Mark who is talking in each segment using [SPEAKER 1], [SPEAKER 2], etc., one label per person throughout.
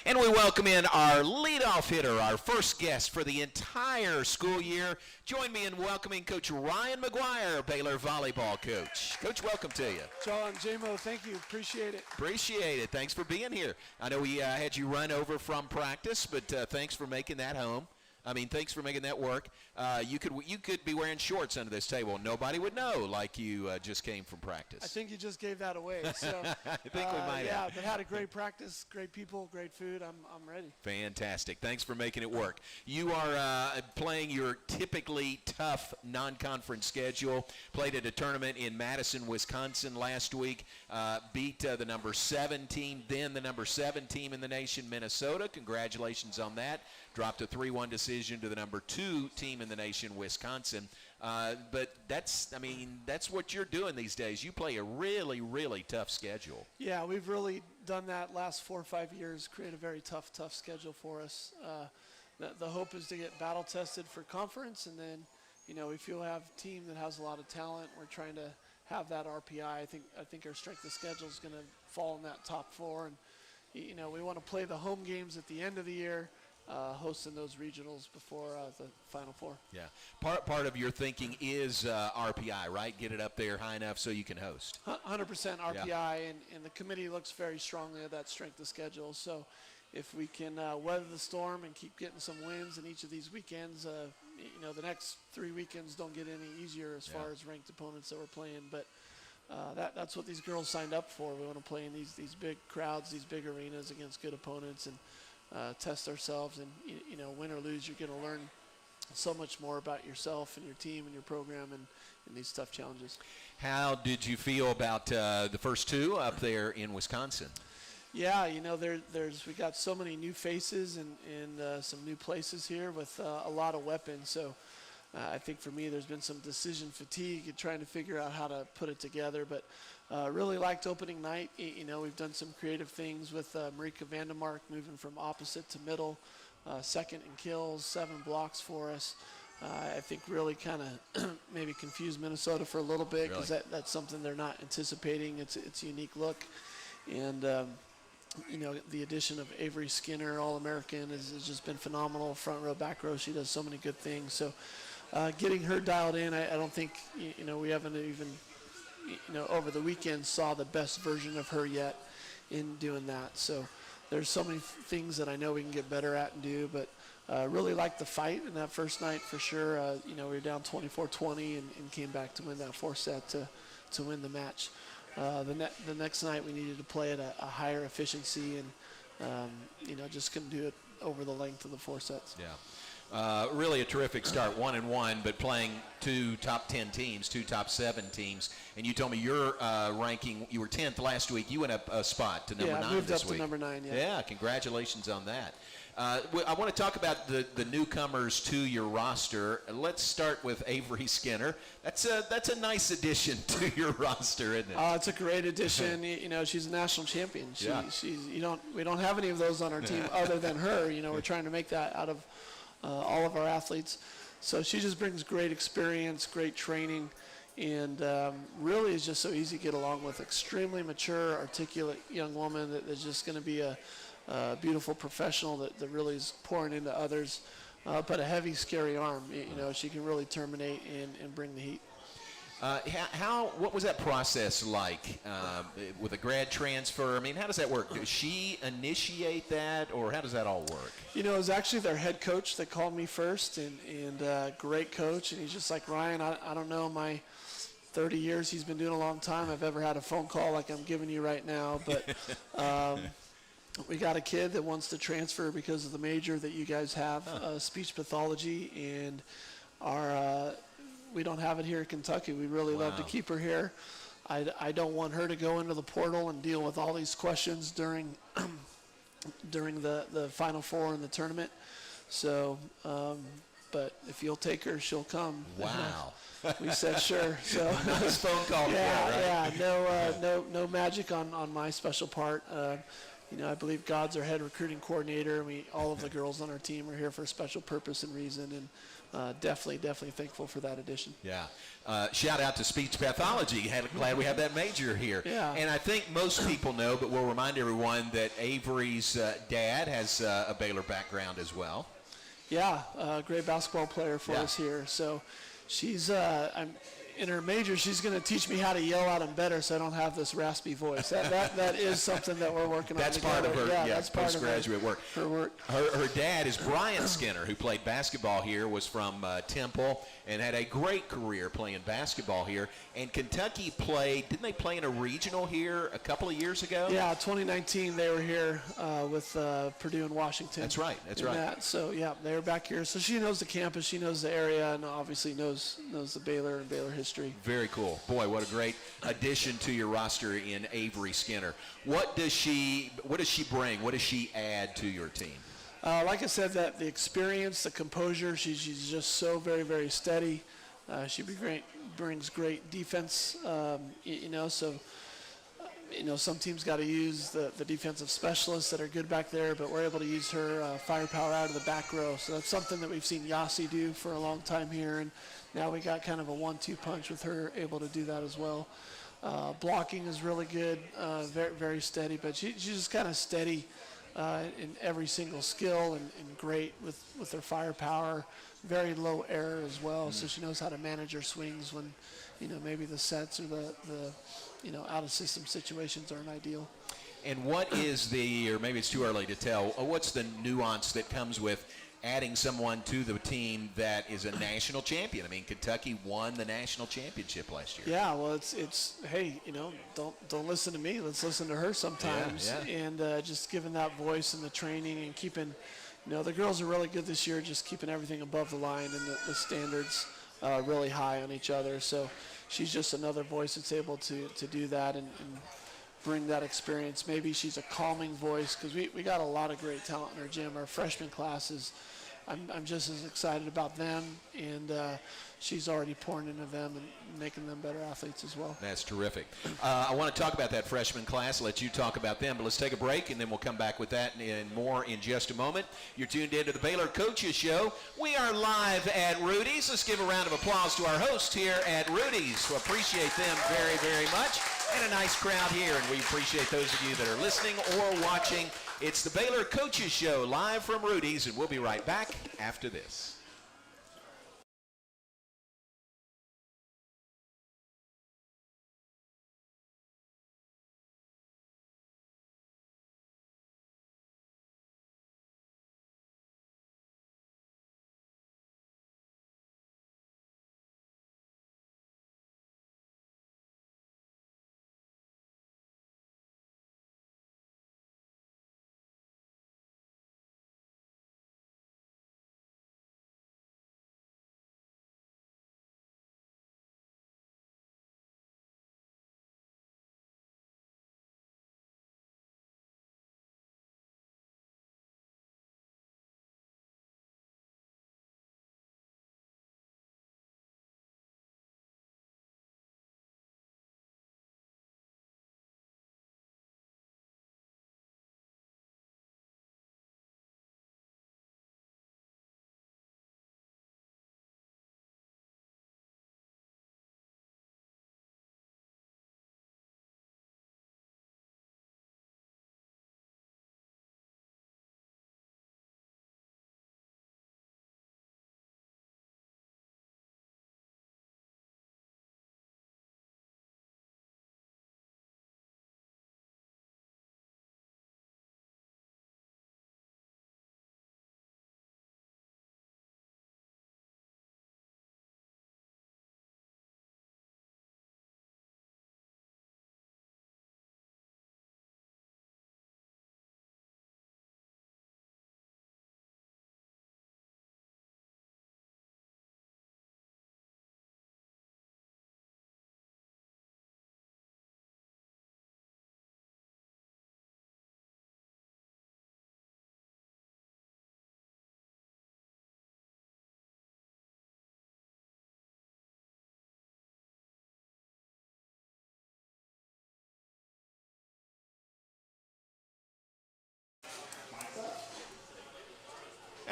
[SPEAKER 1] And we welcome in our leadoff hitter, our first guest for the entire school year. Join me in welcoming Coach Ryan Mcguire, Baylor volleyball coach. Coach, welcome to you.
[SPEAKER 2] John, J-Mo, thank you. Appreciate it.
[SPEAKER 1] Appreciate it. Thanks for being here. I know we had you run over from practice, but thanks for making that home. Thanks for making that work. You could be wearing shorts under this table. Nobody would know like you just came from practice.
[SPEAKER 2] I think you just gave that away. So
[SPEAKER 1] I think we might
[SPEAKER 2] yeah,
[SPEAKER 1] have.
[SPEAKER 2] but had a great practice, great people, great food. I'm ready.
[SPEAKER 1] Fantastic. Thanks for making it work. You are playing your typically tough non-conference schedule. Played at a tournament in Madison, Wisconsin last week. Beat the number 7 team, then the number 7 team in the nation, Minnesota. Congratulations on that. Dropped a 3-1 decision to the number 2 team in the nation, Wisconsin. But that's what you're doing these days. You play a really, really tough schedule.
[SPEAKER 2] Yeah, we've really done that last 4 or 5 years, create a very tough schedule for us. The hope is to get battle tested for conference, and then, if you have a team that has a lot of talent, we're trying to have that RPI. I think our strength of schedule is going to fall in that top 4, and we want to play the home games at the end of the year. Hosting those regionals before the Final Four.
[SPEAKER 1] Yeah, part of your thinking is RPI, right? Get it up there high enough so you can host.
[SPEAKER 2] 100% RPI,
[SPEAKER 1] yeah.
[SPEAKER 2] and the committee looks very strongly at that strength of schedule. So if we can weather the storm and keep getting some wins in each of these weekends, the next 3 weekends don't get any easier as far as ranked opponents that we're playing. But that's what these girls signed up for. We want to play in these big crowds, these big arenas against good opponents, and test ourselves, and win or lose, you're going to learn so much more about yourself and your team and your program and these tough challenges.
[SPEAKER 1] How did you feel about the first 2 up there in Wisconsin?
[SPEAKER 2] Yeah, we got so many new faces and some new places here with a lot of weapons. So I think for me, there's been some decision fatigue and trying to figure out how to put it together. But really liked opening night. We've done some creative things with Marika Vandermark moving from opposite to middle, second in kills, 7 blocks for us. I think really kind of maybe confused Minnesota for a little bit because that's something they're not anticipating. It's a unique look. And, the addition of Avery Skinner, All-American, has just been phenomenal. Front row, back row, she does so many good things. So getting her dialed in, I don't think, we haven't even – over the weekend saw the best version of her yet in doing that. So there's so many things that I know we can get better at and do, but really liked the fight in that first night for sure. We were down 24-20 and came back to win that 4-set to win the match. The next night we needed to play at a higher efficiency and, just couldn't do it over the length of the 4 sets.
[SPEAKER 1] Yeah. Really a terrific start, 1-1, but playing 2 top 10 teams, 2 top 7 teams. And you told me your ranking, you were 10th last week. You went up a spot to number 9 this week.
[SPEAKER 2] Yeah, moved up to number 9, yeah.
[SPEAKER 1] Yeah, congratulations on that. I want to talk about the newcomers to your roster. Let's start with Avery Skinner. That's a nice addition to your roster, isn't it?
[SPEAKER 2] It's a great addition. She's a national champion. We don't have any of those on our team other than her. We're trying to make that out of all of our athletes. So she just brings great experience, great training, and really is just so easy to get along with. Extremely mature, articulate young woman that's just going to be a beautiful professional that really is pouring into others, but a heavy, scary arm. She can really terminate and bring the heat.
[SPEAKER 1] What was that process like with a grad transfer? How does that work? Does she initiate that, or how does that all work?
[SPEAKER 2] It was actually their head coach that called me first, and great coach. And he's just like, Ryan, I don't know my 30 years he's been doing a long time I've ever had a phone call like I'm giving you right now, but we got a kid that wants to transfer because of the major that you guys have, speech pathology, and we don't have it here in Kentucky. We'd really love to keep her here. I don't want her to go into the portal and deal with all these questions during the Final Four in the tournament. So, but if you'll take her, she'll come.
[SPEAKER 1] Wow.
[SPEAKER 2] We said sure. So
[SPEAKER 1] nice phone call.
[SPEAKER 2] No magic on my special part. I believe God's our head recruiting coordinator, and all of the girls on our team are here for a special purpose and reason. And definitely thankful for that addition.
[SPEAKER 1] Yeah. Shout out to speech pathology. Glad we have that major here.
[SPEAKER 2] Yeah.
[SPEAKER 1] And I think most people know, but we'll remind everyone that Avery's dad has a Baylor background as well.
[SPEAKER 2] Yeah, great basketball player for us here. So she's I'm in her major. She's going to teach me how to yell at them better, so I don't have this raspy voice. That is something that we're working on.
[SPEAKER 1] That's
[SPEAKER 2] together.
[SPEAKER 1] part of her
[SPEAKER 2] that's part
[SPEAKER 1] postgraduate work.
[SPEAKER 2] Her work.
[SPEAKER 1] Her dad is Brian Skinner, who played basketball here, was from Temple, and had a great career playing basketball here. And Kentucky played, didn't they play in a regional here a couple of years ago?
[SPEAKER 2] Yeah, 2019 they were here with Purdue and Washington.
[SPEAKER 1] That's right.
[SPEAKER 2] So, yeah, they were back here. So she knows the campus, she knows the area, and obviously knows the Baylor and Baylor history.
[SPEAKER 1] Very cool. Boy, what a great addition to your roster in Avery Skinner. What does she bring? What does she add to your team?
[SPEAKER 2] Like I said, that the experience, the composure, she's just so very, very steady. She brings great defense, so some teams got to use the defensive specialists that are good back there, but we're able to use her firepower out of the back row. So that's something that we've seen Yasi do for a long time here, and now we got kind of a 1-2 punch with her able to do that as well. Blocking is really good, very, very steady, but she's just kind of steady in every single skill and great with her firepower. Very low error as well, so she knows how to manage her swings when, maybe the sets or the out of system situations aren't ideal.
[SPEAKER 1] And what is or maybe it's too early to tell, what's the nuance that comes with adding someone to the team that is a national champion? I mean, Kentucky won the national championship last year.
[SPEAKER 2] Yeah, well, it's hey, don't listen to me. Let's listen to her sometimes.
[SPEAKER 1] Yeah.
[SPEAKER 2] And just giving that voice and the training and keeping, the girls are really good this year, just keeping everything above the line and the standards really high on each other. So she's just another voice that's able to do that and bring that experience. Maybe she's a calming voice because we got a lot of great talent in our gym. Our freshman classes, I'm just as excited about them, and she's already pouring into them and making them better athletes as well.
[SPEAKER 1] That's terrific. I want to talk about that freshman class, let you talk about them, but let's take a break, and then we'll come back with that and more in just a moment. You're tuned in to the Baylor Coaches Show. We are live at Rudy's. Let's give a round of applause to our host here at Rudy's. We appreciate them very, very much, and a nice crowd here, and we appreciate those of you that are listening or watching. It's the Baylor Coaches Show live from Rudy's, and we'll be right back after this.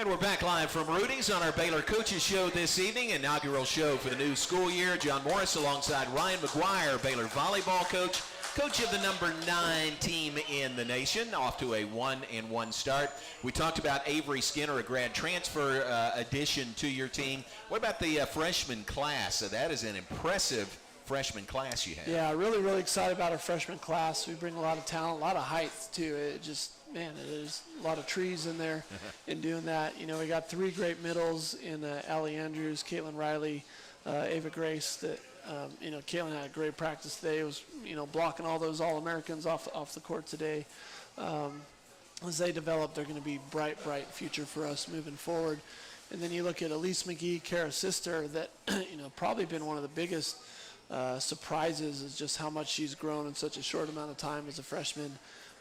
[SPEAKER 1] And we're back live from Rudy's on our Baylor Coaches Show this evening, inaugural show for the new school year. John Morris alongside Ryan Mcguire, Baylor volleyball coach, coach of the number 9 team in the nation, off to a 1-1 start. We talked about Avery Skinner, a grad transfer addition to your team. What about the freshman class? So that is an impressive freshman class you have.
[SPEAKER 2] Yeah, really, really excited about our freshman class. We bring a lot of talent, a lot of height too. It just, man, there's a lot of trees in there in doing that. You know, we got 3 great middles in Allie Andrews, Caitlin Riley, Ava Grace. That you know, Caitlin had a great practice today. Was, you know, blocking all those All-Americans off the court today. As they develop, they're going to be bright future for us moving forward. And then you look at Elise McGee, Kara's sister, that you know, probably been one of the biggest surprises is just how much she's grown in such a short amount of time as a freshman.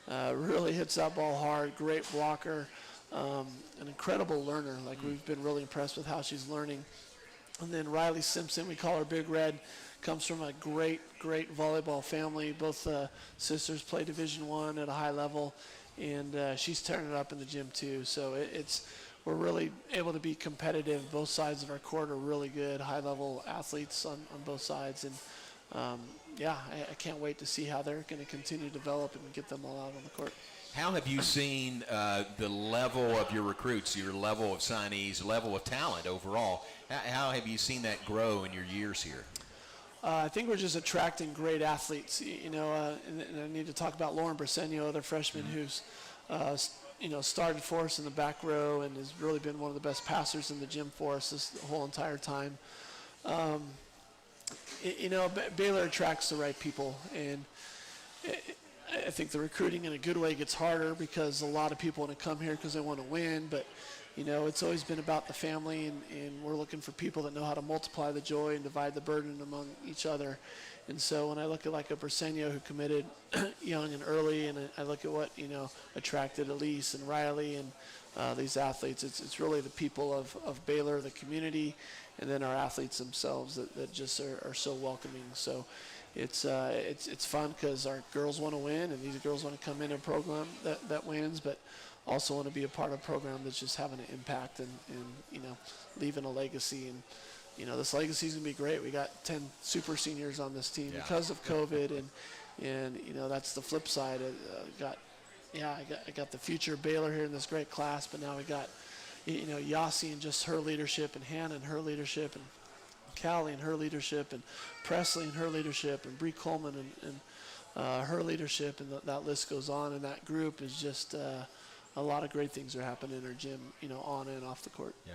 [SPEAKER 2] Really hits that ball hard, great blocker, an incredible learner. Like, we've been really impressed with how she's learning. And then Riley Simpson, we call her Big Red, comes from a great volleyball family. Both sisters play Division I at a high level, and she's tearing it up in the gym too. So we're really able to be competitive. Both sides of our court are really good, high-level athletes on both sides. And, yeah, I can't wait to see how they're going to continue to develop and get them all out on the court.
[SPEAKER 1] How have you seen the level of your recruits, your level of signees, level of talent overall? How have you seen that grow in your years here?
[SPEAKER 2] I think we're just attracting great athletes. You know, and I need to talk about Lauren Briseno, the freshman who's you know, started for us in the back row and has really been one of the best passers in the gym for us this whole entire time. You know, Baylor attracts the right people, and I think the recruiting in a good way gets harder because a lot of people want to come here because they want to win, but you know, it's always been about the family, and we're looking for people that know how to multiply the joy and divide the burden among each other. And so when I look at like a Briseno who committed young and early, and I look at what, you know, attracted Elise and Riley and these athletes, it's really the people of Baylor, the community, and then our athletes themselves that just are so welcoming. So it's fun because our girls want to win, and these girls want to come in a program that wins, but also want to be a part of a program that's just having an impact and you know, leaving a legacy. And you know, this legacy is going to be great. We got 10 super seniors on this team because of COVID, and you know, that's the flip side. I got the future of Baylor here in this great class, but now we got, you know, Yasi and just her leadership, and Hannah and her leadership, and Callie and her leadership, and Presley and her leadership, and Bree Coleman and her leadership, and that list goes on. And that group is just a lot of great things are happening in our gym, you know, on and off the court.
[SPEAKER 1] Yeah.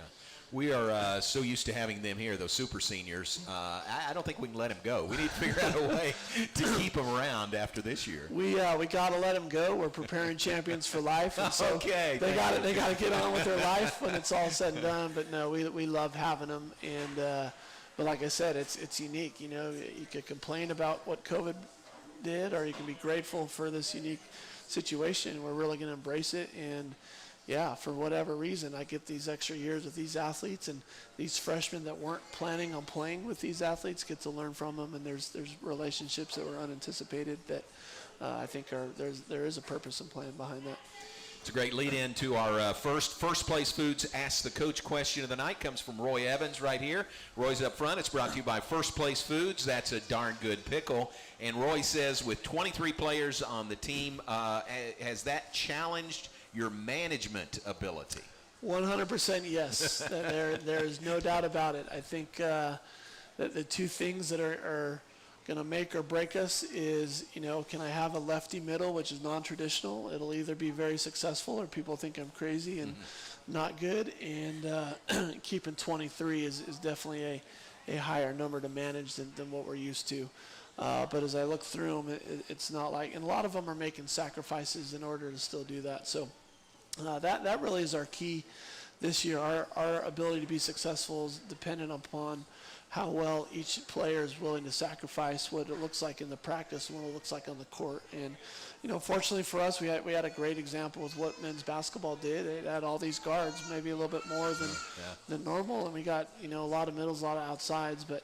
[SPEAKER 1] We are so used to having them here, those super seniors. I don't think we can let them go. We need to figure out a way to keep them around after this year.
[SPEAKER 2] We got to let them go. We're preparing champions for life, and so
[SPEAKER 1] okay,
[SPEAKER 2] they got to get on with their life when it's all said and done. But no, we love having them, and but like I said, it's unique. You know, you could complain about what COVID did, or you can be grateful for this unique situation. We're really going to embrace it, and yeah, for whatever reason, I get these extra years with these athletes, and these freshmen that weren't planning on playing with these athletes get to learn from them, and there's relationships that were unanticipated that I think there is a purpose and plan behind that.
[SPEAKER 1] It's a great lead in to our first Place Foods Ask the Coach question of the night. Comes from Roy Evans right here. Roy's up front. It's brought to you by First Place Foods. That's a darn good pickle. And Roy says, with 23 players on the team, has that challenged your management ability?
[SPEAKER 2] 100% yes. There is no doubt about it. I think that the two things that are going to make or break us is, you know, can I have a lefty middle, which is non-traditional? It'll either be very successful or people think I'm crazy and not good. And keeping 23 is definitely a higher number to manage than what we're used to. But as I look through them, it's not like, and a lot of them are making sacrifices in order to still do that. So that really is our key this year. Our ability to be successful is dependent upon how well each player is willing to sacrifice what it looks like in the practice and what it looks like on the court. And, you know, fortunately for us, we had a great example with what men's basketball did. It had all these guards, maybe a little bit more than normal, and we got, you know, a lot of middles, a lot of outsides, but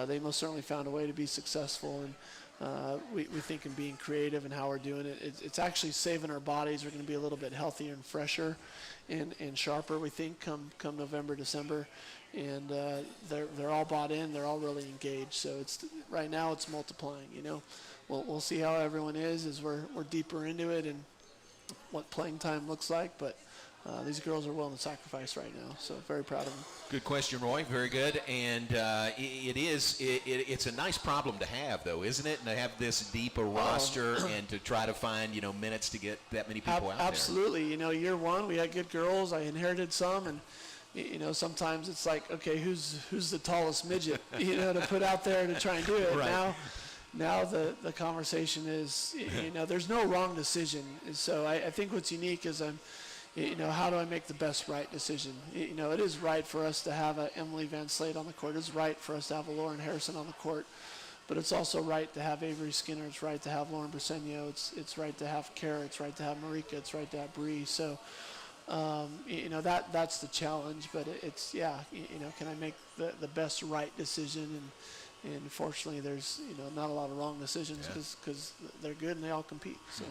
[SPEAKER 2] they most certainly found a way to be successful. And we think in being creative and how we're doing it. It's actually saving our bodies. We're going to be a little bit healthier and fresher and sharper, we think, come November, December. And they're all bought in. They're all really engaged. So right now it's multiplying. We'll see how everyone is as we're deeper into it and what playing time looks like. But these girls are willing to sacrifice right now. So very proud of them.
[SPEAKER 1] Good question, Roy. Very good. And it's a nice problem to have, though, isn't it? And to have this deep a roster and to try to find, minutes to get that many people out there.
[SPEAKER 2] Absolutely. Year one, we had good girls. I inherited some. And, sometimes it's like, okay, who's the tallest midget, to put out there to try and do it.
[SPEAKER 1] Right.
[SPEAKER 2] Now the conversation is, there's no wrong decision. And so I think what's unique is how do I make the best right decision? It is right for us to have a Emily Van Slate on the court. It's right for us to have a Lauren Harrison on the court. But it's also right to have Avery Skinner. It's right to have Lauren Briseno. It's right to have Kara. It's right to have Marika. It's right to have Bree. So, that's the challenge. But it's can I make the best right decision? And fortunately, there's not a lot of wrong decisions because they're good and they all compete. So.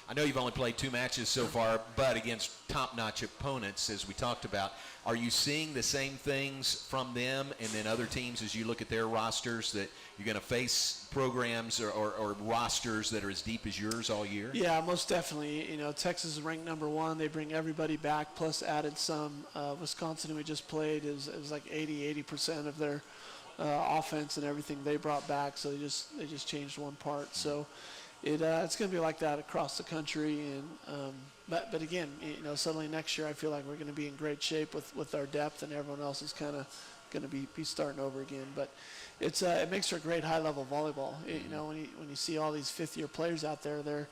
[SPEAKER 1] I know you've only played 2 matches so far, but against top-notch opponents, as we talked about. Are you seeing the same things from them and then other teams as you look at their rosters, that you're going to face programs or rosters that are as deep as yours all year?
[SPEAKER 2] Yeah, most definitely. Texas is ranked number 1. They bring everybody back, plus added some. Wisconsin, who we just played, is like 80% of their offense and everything they brought back, so they just changed one part. So it's going to be like that across the country, and but again, suddenly next year I feel like we're going to be in great shape with our depth, and everyone else is kind of going to be starting over again. But it makes for great high-level volleyball. When you see all these fifth-year players out there,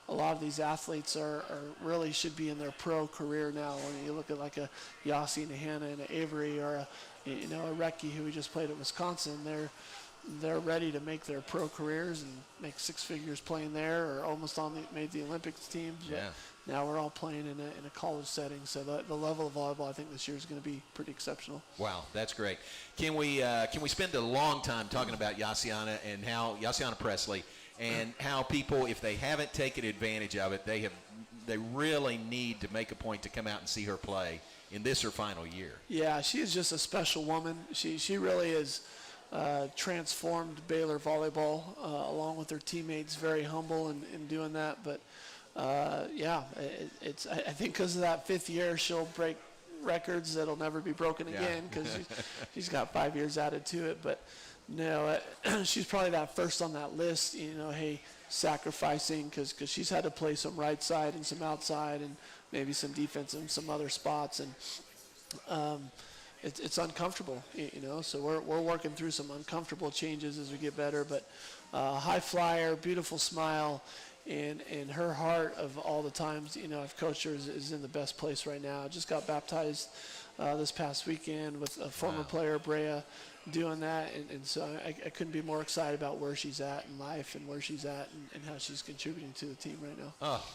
[SPEAKER 2] a lot of these athletes are really should be in their pro career now. When you look at like a Yasi and a Hannah and an Avery or a Recki who we just played at Wisconsin, they're ready to make their pro careers and make 6 figures playing there, or almost made the Olympics teams. But now we're all playing in a college setting, so the level of volleyball I think this year is going to be pretty exceptional.
[SPEAKER 1] Wow, that's great. Can we spend a long time talking about Yasiana Presley and how people, if they haven't taken advantage of it, they really need to make a point to come out and see her play in this her final year.
[SPEAKER 2] Yeah, she is just a special woman. She really is. Transformed Baylor volleyball along with her teammates. Very humble in doing that, but I think because of that 5th year she'll break records that'll never be broken again, because she's got 5 years added to it. But no, she's probably that first on that list, sacrificing, because she's had to play some right side and some outside and maybe some defense in some other spots, and it's uncomfortable, so we're working through some uncomfortable changes as we get better. But high flyer, beautiful smile, and her heart of all the times, I've coached her is in the best place right now. I just got baptized this past weekend with a former player, Brea, doing that, and so I couldn't be more excited about where she's at in life and where she's at and how she's contributing to the team right now.
[SPEAKER 1] Oh,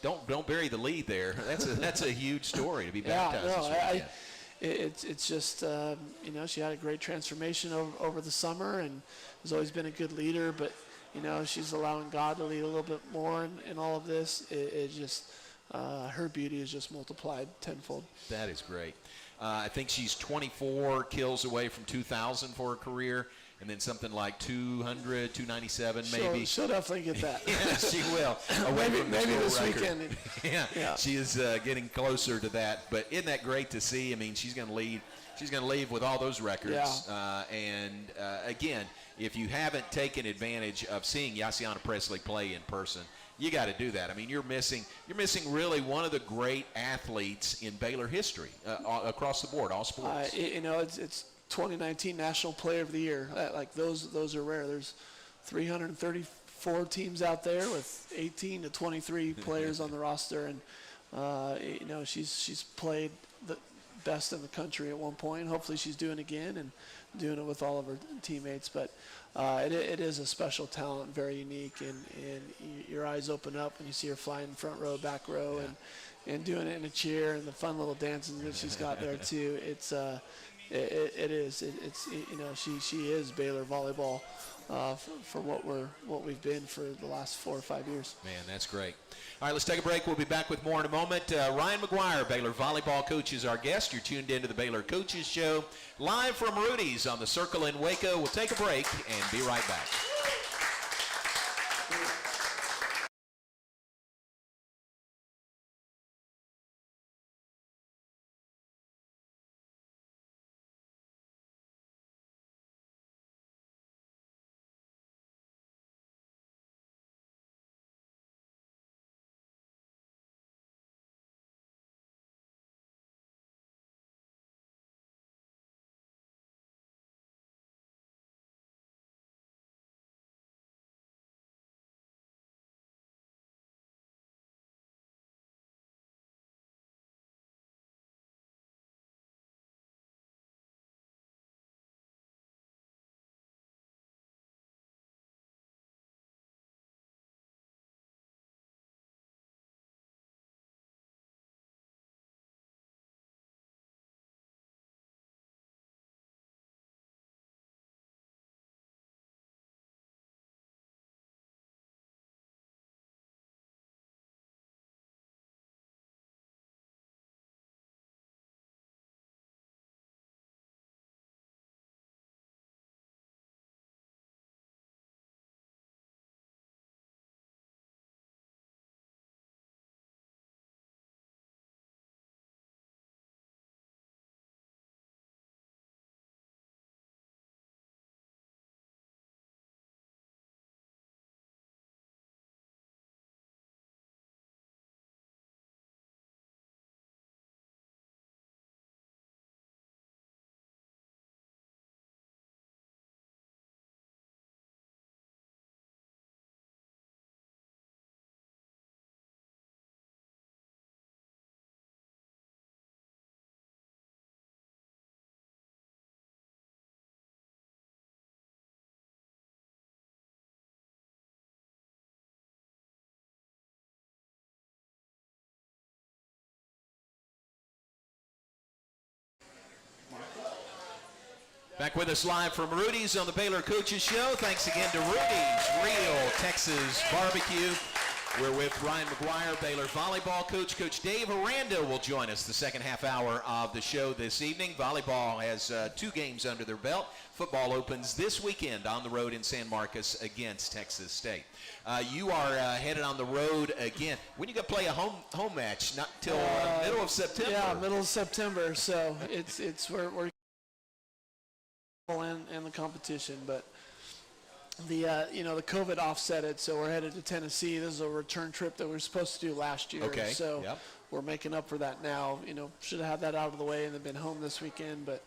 [SPEAKER 1] don't bury the lead there. That's a huge story to be baptized this weekend.
[SPEAKER 2] It's just, she had a great transformation over the summer and has always been a good leader, but, she's allowing God to lead a little bit more in all of this. Her beauty is just multiplied tenfold. That
[SPEAKER 1] is great. I think she's 24 kills away from 2,000 for her career, and then something like 200, 297 maybe.
[SPEAKER 2] She'll definitely get that.
[SPEAKER 1] Yeah, she will.
[SPEAKER 2] Maybe this weekend.
[SPEAKER 1] Yeah, she is getting closer to that. But isn't that great to see? I mean, she's going to lead. She's going to leave with all those records.
[SPEAKER 2] Yeah.
[SPEAKER 1] Again, if you haven't taken advantage of seeing Yasiana Presley play in person, you got to do that. I mean, you're missing really one of the great athletes in Baylor history across the board, all sports.
[SPEAKER 2] It's 2019 National Player of the Year. Like those are rare. There's 334 teams out there with 18 to 23 players on the roster, and she's played the best in the country at one point. Hopefully she's doing it again and doing it with all of her teammates. But it is a special talent, very unique, and your eyes open up when you see her flying front row, back row, and doing it in a chair and the fun little dancing that she's got there too. It is. She is Baylor volleyball for what we've been for the last 4 or 5 years.
[SPEAKER 1] Man, that's great. All right, let's take a break. We'll be back with more in a moment. Ryan Mcguire, Baylor volleyball coach, is our guest. You're tuned into the Baylor Coaches Show, live from Rudy's on the Circle in Waco. We'll take a break and be right back. Back with us live from Rudy's on the Baylor Coaches Show. Thanks again to Rudy's Real Texas Barbecue. We're with Ryan Mcguire, Baylor volleyball coach. Coach Dave Aranda will join us the second half hour of the show this evening. Volleyball has 2 games under their belt. Football opens this weekend on the road in San Marcos against Texas State. You are headed on the road again. When you going to play a home match? Not till middle of September.
[SPEAKER 2] Yeah, middle of September. So we're and the competition, but the the COVID offset it, so we're headed to Tennessee. This is a return trip that we were supposed to do last year.
[SPEAKER 1] Okay.
[SPEAKER 2] So
[SPEAKER 1] yep.
[SPEAKER 2] We're making up for that now. Should have had that out of the way and then been home this weekend, but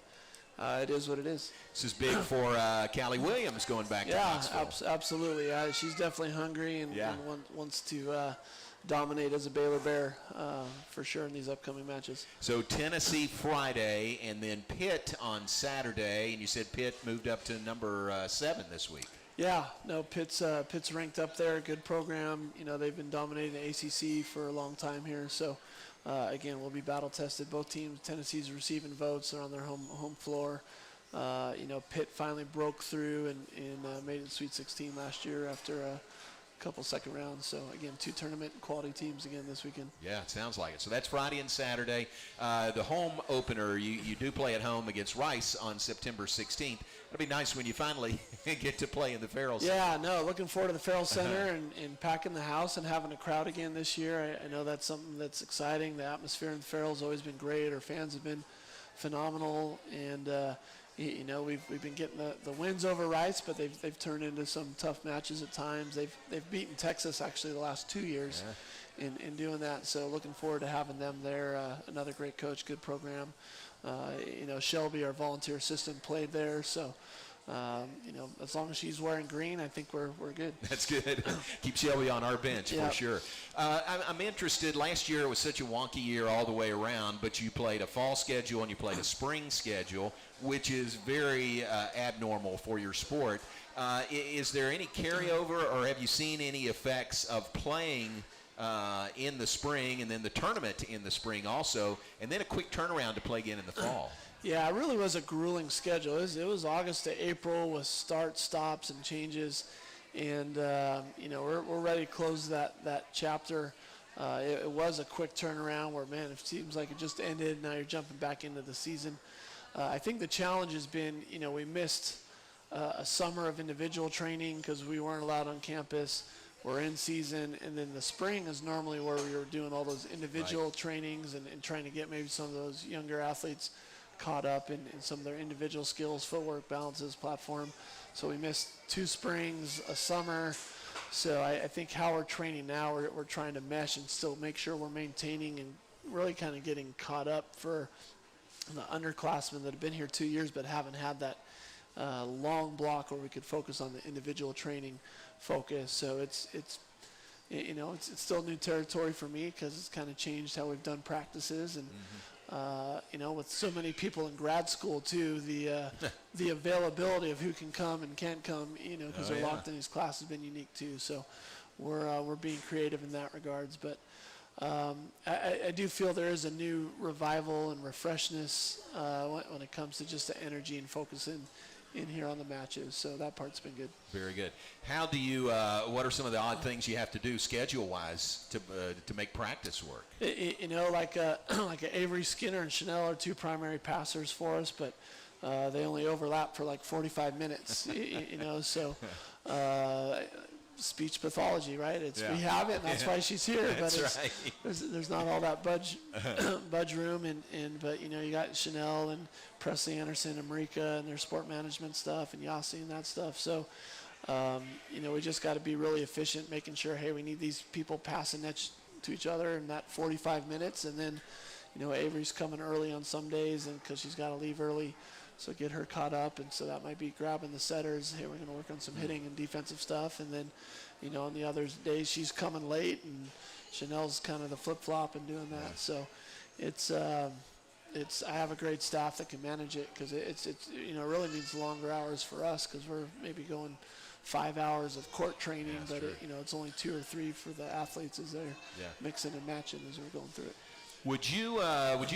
[SPEAKER 2] it is what it is.
[SPEAKER 1] This is big for Callie Williams going back to Knoxville.
[SPEAKER 2] Absolutely. She's definitely hungry and wants to dominate as a Baylor Bear for sure in these upcoming matches.
[SPEAKER 1] So Tennessee Friday and then Pitt on Saturday, and you said Pitt moved up to number 7 this week.
[SPEAKER 2] Yeah, no, Pitt's ranked up there, good program. They've been dominating the ACC for a long time here, so again, we'll be battle tested. Both teams, Tennessee's receiving votes, they're on their home floor. Pitt finally broke through and made it to Sweet 16 last year after a couple second rounds. So again, 2 tournament quality teams again this weekend.
[SPEAKER 1] Yeah, it sounds like it. So that's Friday and Saturday. The home opener, you do play at home against Rice on September 16th. It'll be nice when you finally get to play in the Farrell Center.
[SPEAKER 2] Yeah, no, looking forward to the Farrell Center and packing the house and having a crowd again this year. I know that's something that's exciting. The atmosphere in the Farrell's always been great. Our fans have been phenomenal, and we've been getting the wins over Rice, but they've turned into some tough matches at times. They've beaten Texas actually the last 2 years in doing that. So looking forward to having them there. Another great coach, good program. Shelby, our volunteer assistant, played there. So as long as she's wearing green, I think we're good.
[SPEAKER 1] That's good. Keep Shelby on our bench for sure. I'm interested. Last year it was such a wonky year all the way around, but you played a fall schedule and you played a spring schedule, which is very abnormal for your sport. Is there any carryover, or have you seen any effects of playing in the spring and then the tournament in the spring also, and then a quick turnaround to play again in the fall?
[SPEAKER 2] Yeah, it really was a grueling schedule. It was August to April with starts, stops, and changes, and we're ready to close that chapter. It was a quick turnaround where, man, it seems like it just ended. Now you're jumping back into the season. I think the challenge has been, we missed a summer of individual training because we weren't allowed on campus. We're in season, and then the spring is normally where we were doing all those individual trainings and trying to get maybe some of those younger athletes caught up in some of their individual skills, footwork, balances, platform. So we missed 2 springs, a summer. So I think how we're training now, we're trying to mesh and still make sure we're maintaining and really kind of getting caught up for the underclassmen that have been here 2 years but haven't had that long block where we could focus on the individual training focus. So it's still new territory for me because it's kind of changed how we've done practices, and with so many people in grad school too, the availability of who can come and can't come, because they're locked in these classes has been unique too. So we're being creative in that regards, but I do feel there is a new revival and refreshness when it comes to just the energy and focus in here on the matches. So that part's been good.
[SPEAKER 1] Very good. How do you, what are some of the odd things you have to do schedule-wise to make practice work?
[SPEAKER 2] Like Avery Skinner and Chanel are 2 primary passers for us, but they only overlap for like 45 minutes, so speech pathology, right? We have it, and that's why she's here. But there's not all that budge room, but you got Chanel and Presley Anderson and Marika and their sport management stuff and Yasi and that stuff. So we just got to be really efficient, making sure, hey, we need these people passing to each other in that 45 minutes, and then Avery's coming early on some days, and because she's got to leave early. So get her caught up, and so that might be grabbing the setters. Hey, we're going to work on some hitting and defensive stuff, and then, on the other days she's coming late, and Chanel's kind of the flip-flop and doing that. So I have a great staff that can manage it, because it's really means longer hours for us, because we're maybe going 5 hours of court training, but it's only 2 or 3 for the athletes as they're mixing and matching as we're going through it.
[SPEAKER 1] Would you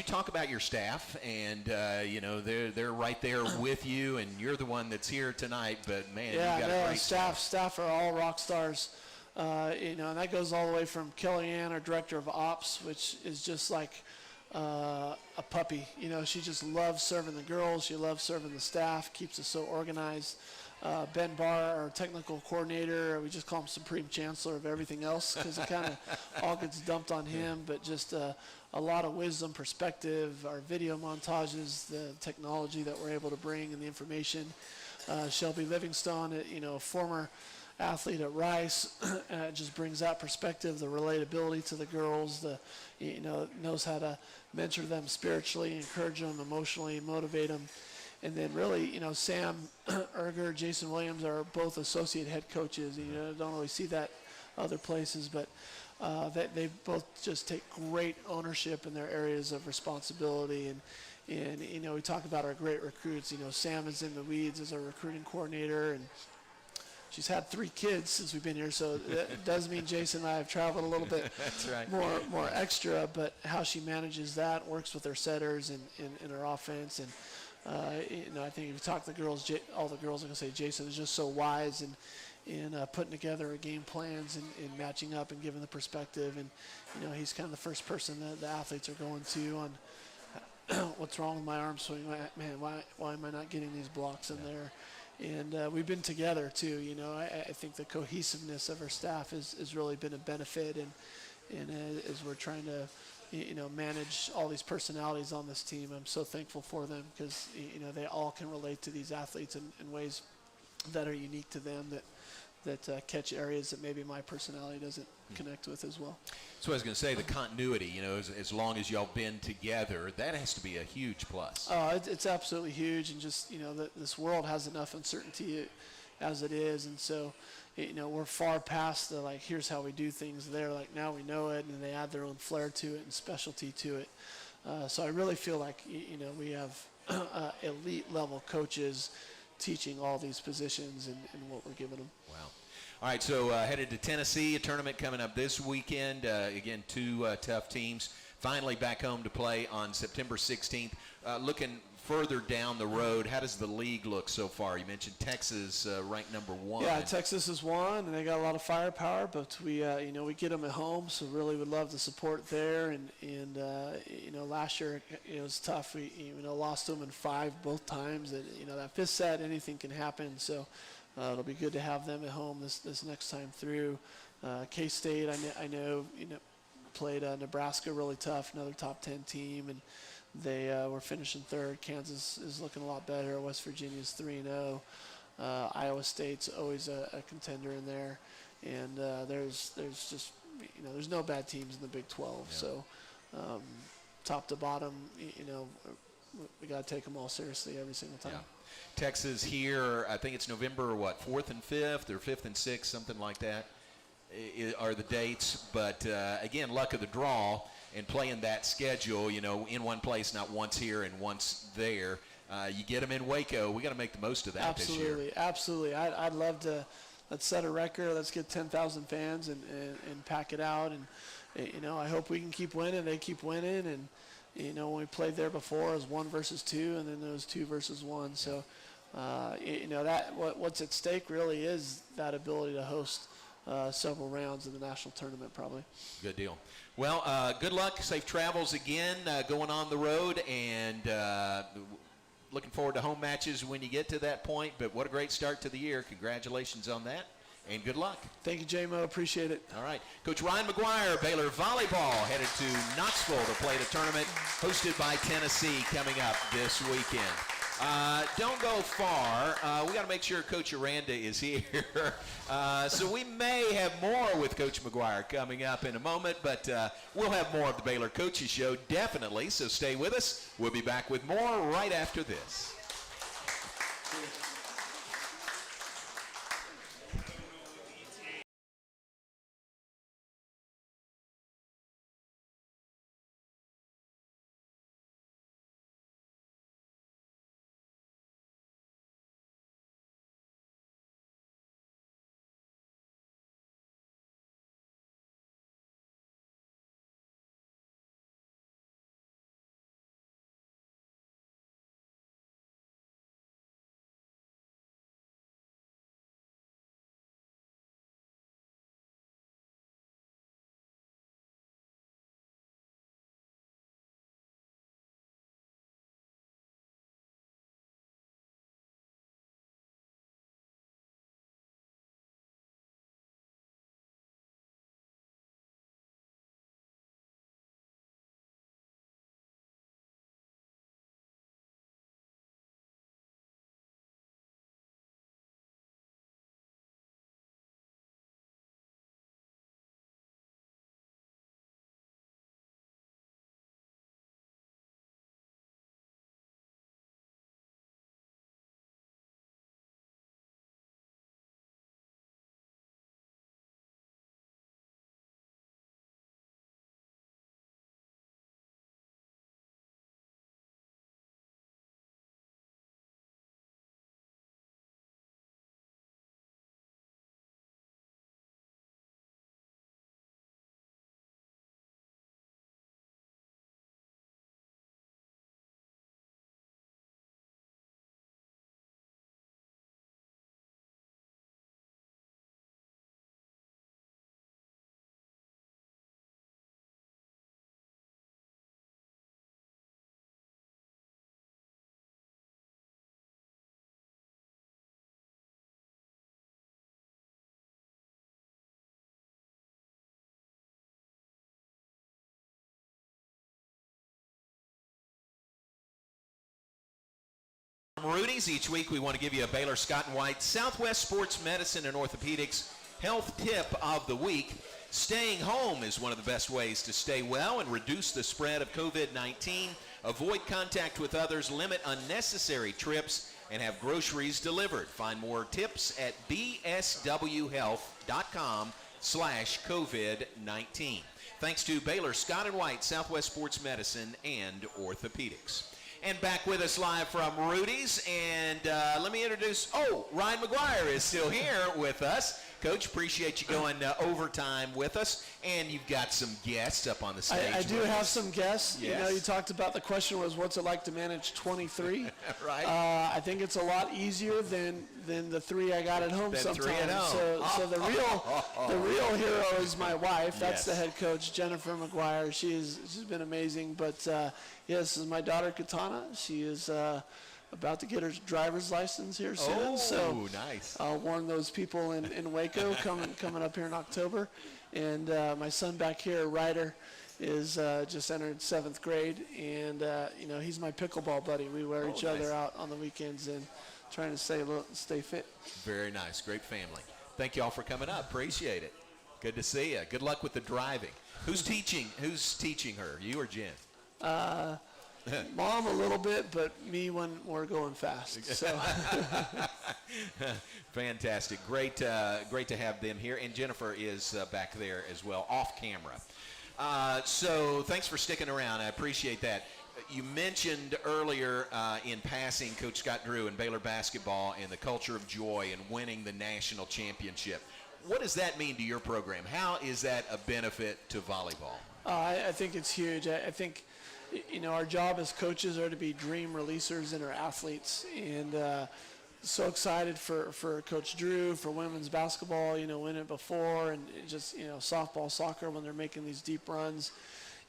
[SPEAKER 1] talk about your staff, and they're right there with you, and you're the one that's here tonight, but man, you got a great
[SPEAKER 2] staff are all rock stars, and that goes all the way from Kellyanne, our director of ops, which is just like a puppy. She just loves serving the girls, she loves serving the staff, keeps us so organized. Ben Barr, our technical coordinator, we just call him Supreme Chancellor of everything else, because it kind of all gets dumped on him, but just a lot of wisdom, perspective, our video montages, the technology that we're able to bring, and the information. Shelby Livingstone, a former athlete at Rice, just brings that perspective, the relatability to the girls, knows how to mentor them spiritually, encourage them emotionally, motivate them. And then really, Sam Erger, Jason Williams are both associate head coaches. Don't always see that other places, but they both just take great ownership in their areas of responsibility. And we talk about our great recruits. Sam is in the weeds as our recruiting coordinator, and she's had 3 kids since we've been here, so that does mean Jason and I have traveled a little bit
[SPEAKER 1] That's right.
[SPEAKER 2] more extra, but how she manages that, works with her setters and her offense. And I think if you talk to the girls, all the girls are going to say Jason is just so wise in putting together game plans and matching up and giving the perspective. And, he's kind of the first person that the athletes are going to on what's wrong with my arm swing. Man, why am I not getting these blocks in there? And we've been together, too. I think the cohesiveness of our staff has really been a benefit. And as we're trying to manage all these personalities on this team, I'm so thankful for them, because they all can relate to these athletes in ways that are unique to them, that catch areas that maybe my personality doesn't connect with as well.
[SPEAKER 1] So I was going to say, the continuity, as long as y'all been together, that has to be a huge plus.
[SPEAKER 2] It's absolutely huge, and just this world has enough uncertainty as it is, and so we're far past the here's how we do things. They're now we know it, and they add their own flair to it and specialty to it. So I really feel like we have elite level coaches teaching all these positions and what we're giving them.
[SPEAKER 1] Wow. All right, so headed to Tennessee, a tournament coming up this weekend. Again, 2 tough teams. Finally back home to play on September 16th. Looking further down the road, how does the league look so far? You mentioned Texas ranked number 1.
[SPEAKER 2] Yeah, Texas is 1, and they got a lot of firepower, but we get them at home, so really would love the support there. And last year it was tough. We lost to them in 5 both times. And that 5th set, anything can happen. So it'll be good to have them at home this next time through. K-State, I know played Nebraska really tough, another top 10 team, and they were finishing 3rd. Kansas is looking a lot better. West Virginia's 3-0. Iowa State's always a contender in there, and there's just there's no bad teams in the Big 12. Yeah. So top to bottom, we got to take them all seriously every single time.
[SPEAKER 1] Yeah. Texas here, I think it's November 4th and 5th, or 5th and 6th, something like that, are the dates. But again, luck of the draw. And playing that schedule, in one place, not once here and once there. You get them in Waco. We got to make the most of that this year.
[SPEAKER 2] Absolutely. I'd love to. Let's set a record. Let's get 10,000 fans and pack it out. And I hope we can keep winning. They keep winning. And when we played there before, it was 1 versus 2, and then there was 2 versus 1. So what's at stake really is that ability to host several rounds in the national tournament, probably.
[SPEAKER 1] Good deal. Well, good luck, safe travels again, going on the road, and looking forward to home matches when you get to that point. But what a great start to the year. Congratulations on that, and good luck.
[SPEAKER 2] Thank you, J-Mo. Appreciate it.
[SPEAKER 1] All right. Coach Ryan Mcguire, Baylor volleyball, headed to Knoxville to play the tournament hosted by Tennessee coming up this weekend. Don't go far. We got to make sure Coach Aranda is here. So we may have more with Coach Mcguire coming up in a moment, but we'll have more of the Baylor Coaches Show, definitely. So stay with us. We'll be back with more right after this. From Rudy's, each week we want to give you a Baylor Scott & White Southwest Sports Medicine and Orthopedics health tip of the week. Staying home is one of the best ways to stay well and reduce the spread of COVID-19. Avoid contact with others, limit unnecessary trips, and have groceries delivered. Find more tips at bswhealth.com/COVID-19. Thanks to Baylor Scott & White Southwest Sports Medicine and Orthopedics. And back with us live from Rudy's. And let me introduce, Ryan Mcguire is still here with us. Coach, appreciate you going overtime with us. And you've got some guests up on the stage.
[SPEAKER 2] I do have some guests.
[SPEAKER 1] Yes.
[SPEAKER 2] You know, you talked about the question was, what's it like to manage 23?
[SPEAKER 1] Right.
[SPEAKER 2] I think it's a lot easier than the 3 I got at home sometimes.
[SPEAKER 1] 3 at home.
[SPEAKER 2] So the real hero is my wife. That's
[SPEAKER 1] Yes.
[SPEAKER 2] the head coach, Jennifer Mcguire. She's been amazing. But this is my daughter, Katana. She is about to get her driver's license here soon.
[SPEAKER 1] Oh,
[SPEAKER 2] so
[SPEAKER 1] nice.
[SPEAKER 2] I'll warn those people in Waco coming up here in October. And my son back here, Ryder, is just entered 7th grade, and he's my pickleball buddy. We wear each other out on the weekends and trying to stay fit.
[SPEAKER 1] Very nice. Great family. Thank you all for coming up. Appreciate it. Good to see you. Good luck with the driving. Who's teaching her, you or Jen?
[SPEAKER 2] Mom a little bit, but me when we're going fast. So.
[SPEAKER 1] Fantastic. Great to have them here. And Jennifer is back there as well, off camera. So thanks for sticking around. I appreciate that. You mentioned earlier in passing Coach Scott Drew and Baylor basketball and the culture of joy and winning the national championship. What does that mean to your program? How is that a benefit to volleyball?
[SPEAKER 2] I think it's huge. I think, our job as coaches are to be dream releasers in our athletes. And so excited for Coach Drew, for women's basketball, win it before, and just, softball, soccer when they're making these deep runs.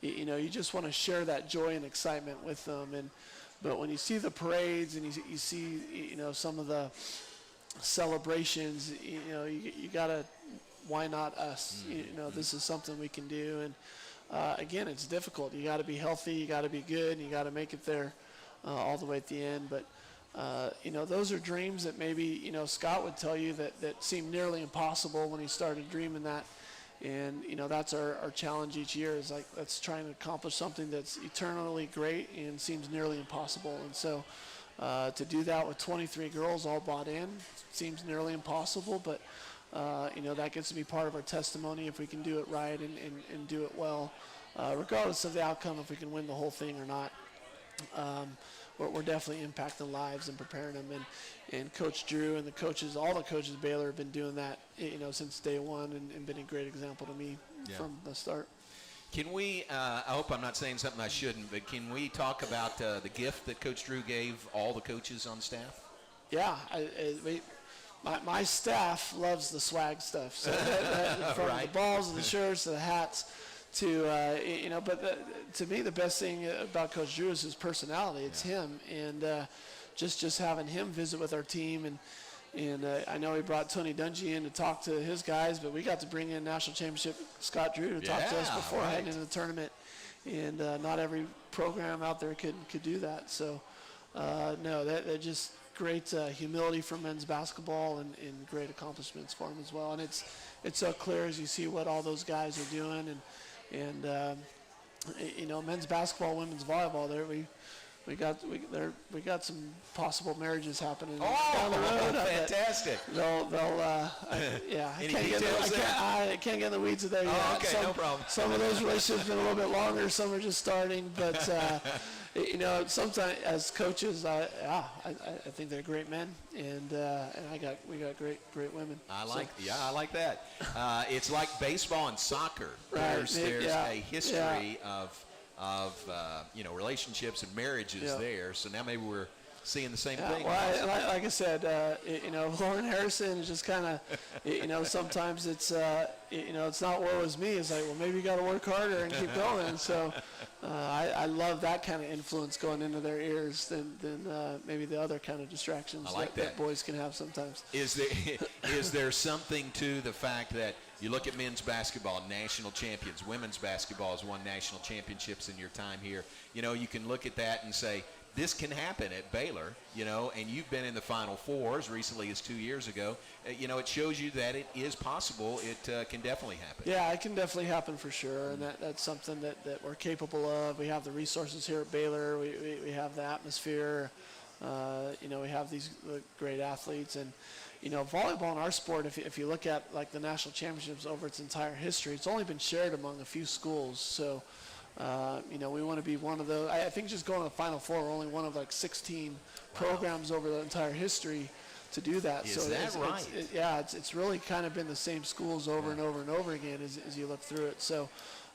[SPEAKER 2] You just want to share that joy and excitement with them. But when you see the parades and you see, some of the celebrations, you got to, why not us? This is something we can do. And again, it's difficult. You got to be healthy, you got to be good, and you got to make it there all the way at the end. But those are dreams that maybe, Scott would tell you that seemed nearly impossible when he started dreaming that. And, that's our challenge each year is like, let's try and accomplish something that's eternally great and seems nearly impossible. And so to do that with 23 girls all bought in seems nearly impossible, but, that gets to be part of our testimony if we can do it right and do it well, regardless of the outcome, if we can win the whole thing or not. We're definitely impacting lives and preparing them. And Coach Drew and all the coaches at Baylor have been doing that, since day one and been a great example to me from the start.
[SPEAKER 1] Can we, I hope I'm not saying something I shouldn't, but can we talk about the gift that Coach Drew gave all the coaches on staff?
[SPEAKER 2] Yeah, my staff loves the swag stuff. So from
[SPEAKER 1] Right.
[SPEAKER 2] the balls to the shirts to the hats to, to me, the best thing about Coach Drew is his personality. It's him. And just having him visit with our team. And I know he brought Tony Dungy in to talk to his guys, but we got to bring in national championship Scott Drew to talk to us before heading into the tournament. And not every program out there could do that. So, they're just great humility for men's basketball and great accomplishments for him as well. And it's so clear as you see what all those guys are doing. And men's basketball, women's volleyball, we got some possible marriages happening down the road.
[SPEAKER 1] Fantastic.
[SPEAKER 2] I can't get in the weeds of there yet.
[SPEAKER 1] Okay, no problem.
[SPEAKER 2] Some of those relationships have been a little bit longer. Some are just starting. But, sometimes as coaches, I think they're great men. And we got great women.
[SPEAKER 1] I like that. It's like baseball and soccer.
[SPEAKER 2] Right.
[SPEAKER 1] There's a history of relationships and marriages there. So now maybe we're seeing the same thing.
[SPEAKER 2] Well, like I said, Lauren Harrison is just kind of, sometimes it's, it's not woe is me. It's like, well, maybe you got to work harder and keep going. So I love that kind of influence going into their ears than maybe the other kind of distractions that boys can have sometimes.
[SPEAKER 1] Is there something to the fact that you look at men's basketball, national champions, women's basketball has won national championships in your time here. You can look at that and say, this can happen at Baylor, and you've been in the Final Four as recently as 2 years ago. It shows you that it is possible. It can definitely happen.
[SPEAKER 2] Yeah, it can definitely happen for sure, and that's something that we're capable of. We have the resources here at Baylor. We have the atmosphere. We have these great athletes. And, volleyball in our sport, if you look at, like, the national championships over its entire history, it's only been shared among a few schools. So, We want to be one of those. I think just going to the Final Four, we're only one of like 16 programs over the entire history to do that.
[SPEAKER 1] Is that right?
[SPEAKER 2] It's really kind of been the same schools over and over and over again as you look through it. So,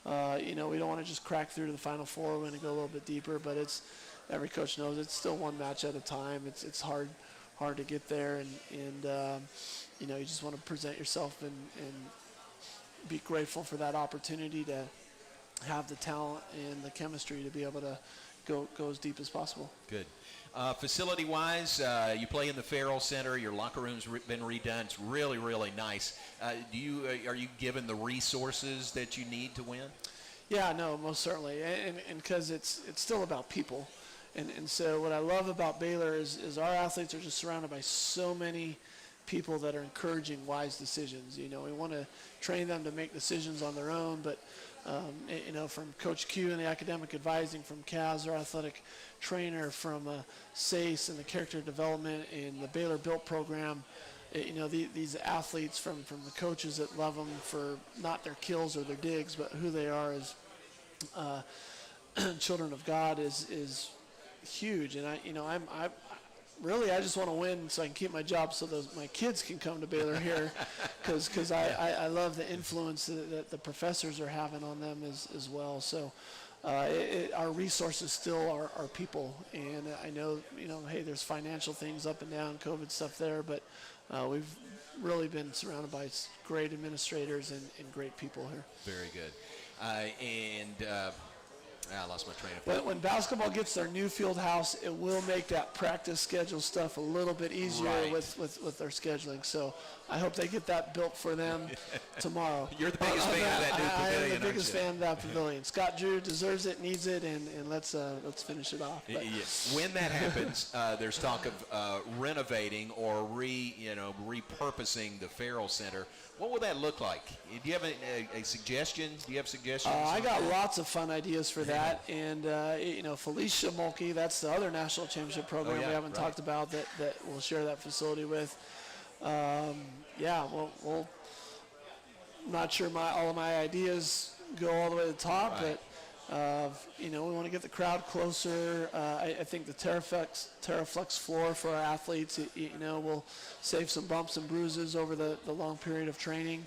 [SPEAKER 2] we don't want to just crack through to the Final Four. We want to go a little bit deeper, but every coach knows it's still one match at a time. It's hard to get there, and you just want to present yourself and be grateful for that opportunity to have the talent and the chemistry to be able to go as deep as possible.
[SPEAKER 1] Good. Facility-wise, you play in the Farrell Center. Your locker room's been redone. It's really, really nice. Are you given the resources that you need to win?
[SPEAKER 2] Yeah, no, most certainly, and because it's still about people, and so what I love about Baylor is our athletes are just surrounded by so many people that are encouraging wise decisions. We want to train them to make decisions on their own, but from Coach Q and the academic advising, from Kaz, our athletic trainer, from SACE and the character development in the Baylor Built program, these athletes from the coaches that love them for not their kills or their digs, but who they are as children of God is huge. And I just want to win so I can keep my job so my kids can come to Baylor here, because I love the influence that the professors are having on them as well. So our resources still are people, and I know, hey, there's financial things up and down, COVID stuff there, but we've really been surrounded by great administrators and great people here.
[SPEAKER 1] Very good. I lost my train of thought.
[SPEAKER 2] When basketball gets their new field house, it will make that practice schedule stuff a little bit easier with their scheduling. So I hope they get that built for them tomorrow.
[SPEAKER 1] You're the biggest fan of that new pavilion.
[SPEAKER 2] I am the biggest fan of that pavilion. Scott Drew deserves it, needs it, and let's finish it off.
[SPEAKER 1] When that happens, there's talk of renovating or repurposing the Farrell Center. What would that look like? Do you have a suggestion? Do you have suggestions?
[SPEAKER 2] I got lots of fun ideas for that. And, Felicia Mulkey, that's the other national championship program we haven't talked about that we'll share that facility with. We'll not sure all of my ideas go all the way to the top, but we want to get the crowd closer. I think the TerraFlex floor for our athletes, will save some bumps and bruises over the long period of training.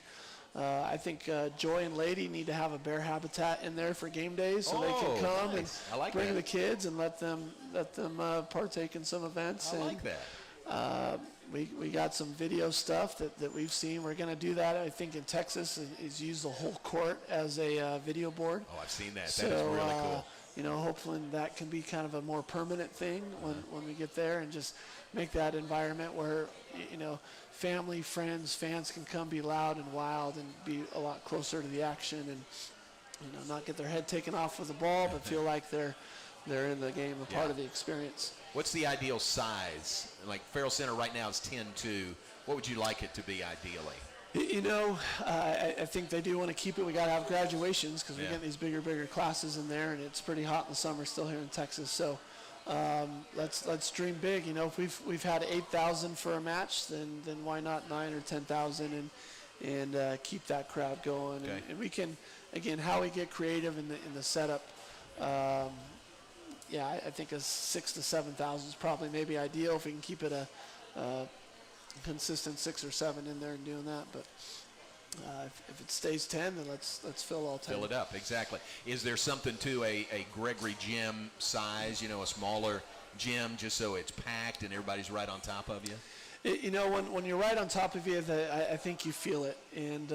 [SPEAKER 2] I think Joy and Lady need to have a bear habitat in there for game days, so they can come and bring the kids and let them partake in some events.
[SPEAKER 1] I like that.
[SPEAKER 2] We got some video stuff that we've seen. We're going to do that, I think, in Texas, is use the whole court as a video board.
[SPEAKER 1] Oh, I've seen that. That is really cool.
[SPEAKER 2] Hopefully that can be kind of a more permanent thing when we get there, and just make that environment where, family, friends, fans can come be loud and wild and be a lot closer to the action, and not get their head taken off with the ball, but feel like they're in the game, a part of the experience.
[SPEAKER 1] What's the ideal size? Like Farrell Center right now is 10-2. What would you like it to be ideally?
[SPEAKER 2] I think they do want to keep it. We got to have graduations because we get these bigger classes in there, and it's pretty hot in the summer still here in Texas. So let's dream big. If we've had 8,000 for a match, then why not 9,000 or 10,000 and keep that crowd going.
[SPEAKER 1] Okay.
[SPEAKER 2] And we can, again, how we get creative in the setup. I think a 6,000 to 7,000 is probably maybe ideal if we can keep it a consistent 6 or 7 in there and doing that. But if it stays 10, then let's fill all 10.
[SPEAKER 1] Fill it up, exactly. Is there something to a Gregory gym size, a smaller gym, just so it's packed and everybody's right on top of you?
[SPEAKER 2] When you're right on top of you, I think you feel it. And,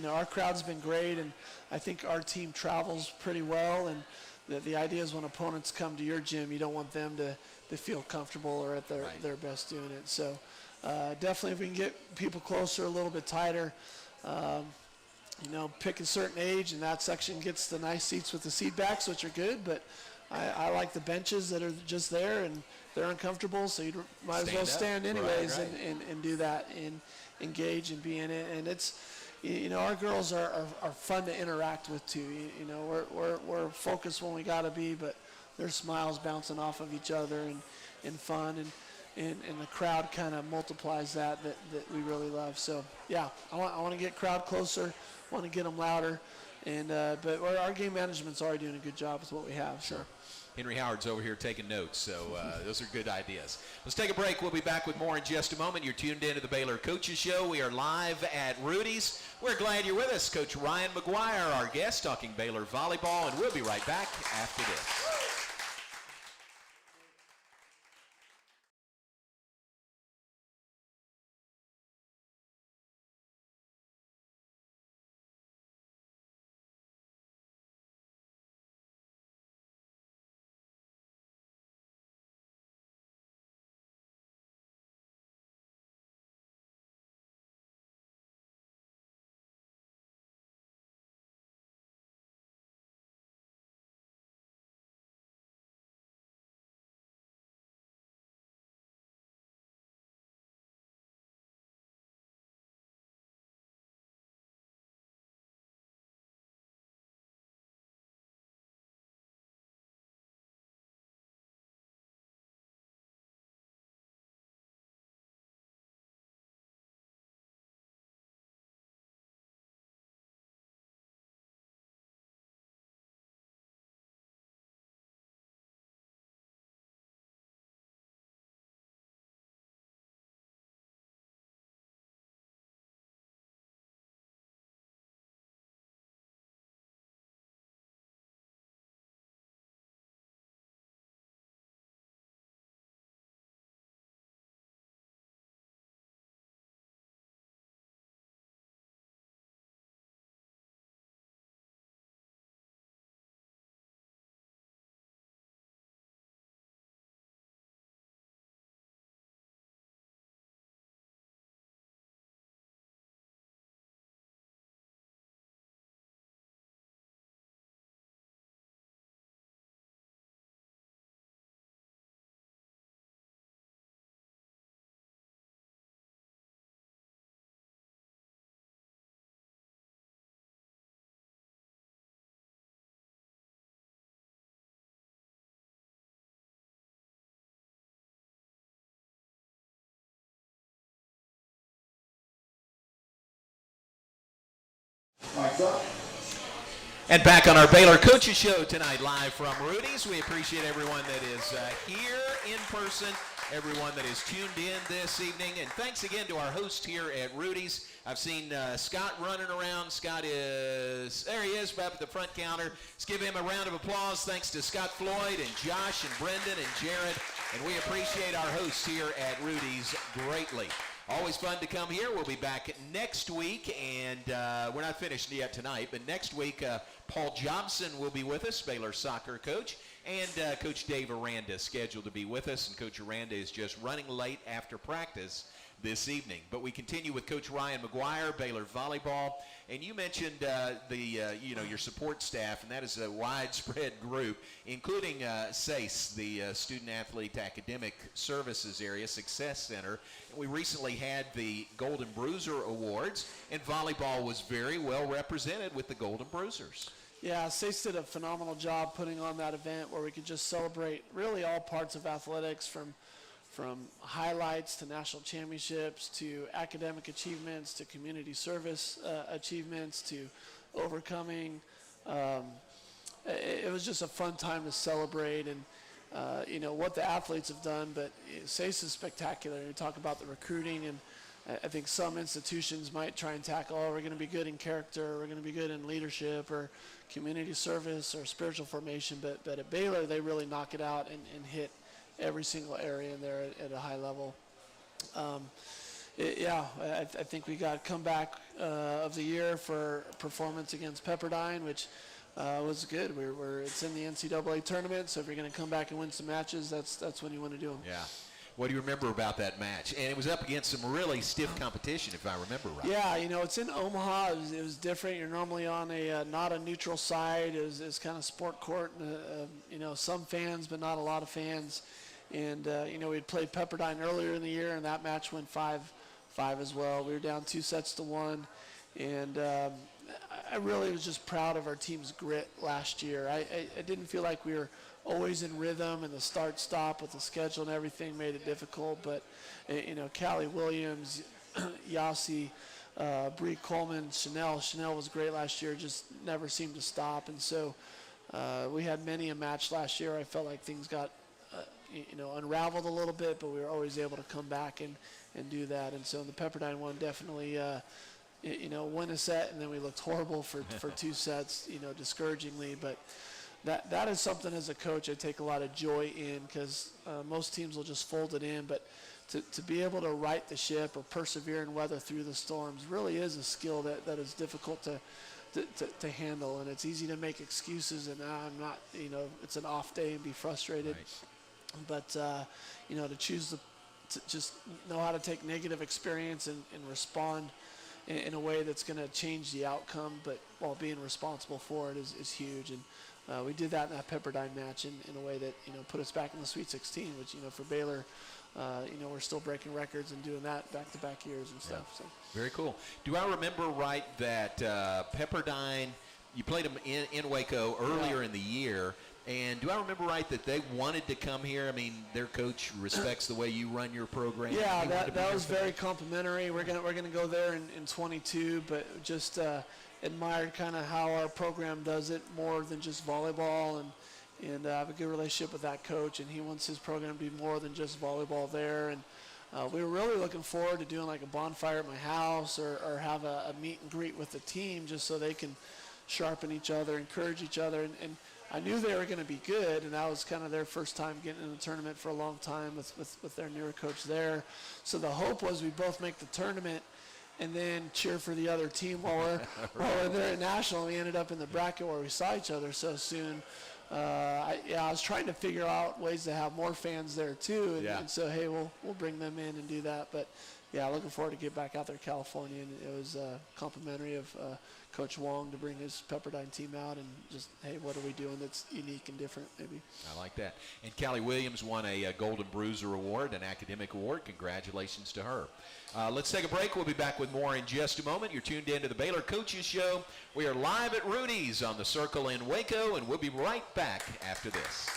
[SPEAKER 2] our crowd's been great, and I think our team travels pretty well. And the idea is when opponents come to your gym, you don't want them to feel comfortable or at their best doing it. So definitely if we can get people closer, a little bit tighter, pick a certain age, and that section gets the nice seats with the seat backs, which are good. But I like the benches that are just there, and they're uncomfortable, so you might as well stand anyways.
[SPEAKER 1] Right.
[SPEAKER 2] And do that and engage and be in it. And it's, our girls are fun to interact with too. We're focused when we got to be, but there's smiles bouncing off of each other and fun, and the crowd kind of multiplies that we really love. So I want to get crowd closer, want to get them louder, And but our game management's already doing a good job with what we have. So.
[SPEAKER 1] Sure. Henry Howard's over here taking notes, so those are good ideas. Let's take a break. We'll be back with more in just a moment. You're tuned in to the Baylor Coaches Show. We are live at Rudy's. We're glad you're with us. Coach Ryan Mcguire, our guest, talking Baylor volleyball, and we'll be right back after this. And back on our Baylor Coaches Show tonight, live from Rudy's. We appreciate everyone that is here in person, everyone that is tuned in this evening. And thanks again to our host here at Rudy's. I've seen Scott running around. Scott is, there he is, up at the front counter. Let's give him a round of applause. Thanks to Scott Floyd and Josh and Brendan and Jared. And we appreciate our hosts here at Rudy's greatly. Always fun to come here. We'll be back next week, and we're not finished yet tonight, but next week Paul Jobson will be with us, Baylor soccer coach, and Coach Dave Aranda scheduled to be with us, and Coach Aranda is just running late after practice this evening. But we continue with Coach Ryan Mcguire, Baylor volleyball, and you mentioned your support staff, and that is a widespread group, including SACE, the Student Athlete Academic Services Area Success Center. And we recently had the Golden Bruiser Awards, and volleyball was very well represented with the Golden Bruisers.
[SPEAKER 2] Yeah, SACE did a phenomenal job putting on that event where we could just celebrate really all parts of athletics, from highlights to national championships to academic achievements to community service achievements to overcoming. It was just a fun time to celebrate and what the athletes have done, but SACE is spectacular. You talk about the recruiting, and I think some institutions might try and tackle, we're going to be good in character, we're going to be good in leadership or community service or spiritual formation, but at Baylor they really knock it out and hit every single area in there at a high level. I think we got comeback of the year for performance against Pepperdine, which was good. It's in the NCAA tournament, so if you're going to come back and win some matches, that's when you want to do them.
[SPEAKER 1] Yeah. What do you remember about that match? And it was up against some really stiff competition, if I remember right.
[SPEAKER 2] Yeah, it's in Omaha. It was different. You're normally on not a neutral side. It was kind of sport court, some fans, but not a lot of fans. And, we'd played Pepperdine earlier in the year, and that match went 5 as well. We were down 2-1. And I really was just proud of our team's grit last year. I didn't feel like we were always in rhythm, and the start-stop with the schedule and everything made it difficult. But, Callie Williams, Yasi, Bree Coleman, Chanel. Chanel was great last year, just never seemed to stop. And so we had many a match last year. I felt like things got, unraveled a little bit, but we were always able to come back and do that. And so in the Pepperdine one, definitely, win a set, and then we looked horrible for 2 sets, discouragingly. But that is something as a coach I take a lot of joy in, because most teams will just fold it in. But to be able to right the ship or persevere and weather through the storms really is a skill that is difficult to handle. And it's easy to make excuses and I'm not, it's an off day and be frustrated. Right. But, to choose to just know how to take negative experience and respond in a way that's going to change the outcome, but while being responsible for it is huge. And we did that in that Pepperdine match in a way that, put us back in the Sweet 16, which, for Baylor, we're still breaking records and doing that back-to-back years and stuff.
[SPEAKER 1] Yeah.
[SPEAKER 2] So
[SPEAKER 1] Very cool. Do I remember right that Pepperdine, you played them in Waco earlier in the year, and do I remember right that they wanted to come here? I mean, their coach respects the way you run your program.
[SPEAKER 2] Yeah, that was very complimentary. We're gonna go there in 22, but just admired kind of how our program does it more than just volleyball, and I have a good relationship with that coach, and he wants his program to be more than just volleyball there. And we were really looking forward to doing like a bonfire at my house or have a meet and greet with the team, just so they can sharpen each other, encourage each other. And I knew they were going to be good, and that was kind of their first time getting in the tournament for a long time with their newer coach there. So the hope was we both make the tournament and then cheer for the other team while we're there at National. We ended up in the bracket where we saw each other so soon. I was trying to figure out ways to have more fans there too, and so hey, we'll bring them in and do that. But yeah, looking forward to get back out there to California, and it was complimentary of Coach Wong to bring his Pepperdine team out and just, hey, what are we doing that's unique and different maybe.
[SPEAKER 1] I like that. And Callie Williams won a Golden Bruiser Award, an academic award. Congratulations to her. Let's take a break. We'll be back with more in just a moment. You're tuned in to the Baylor Coaches Show. We are live at Rudy's on the Circle in Waco, and we'll be right back after this.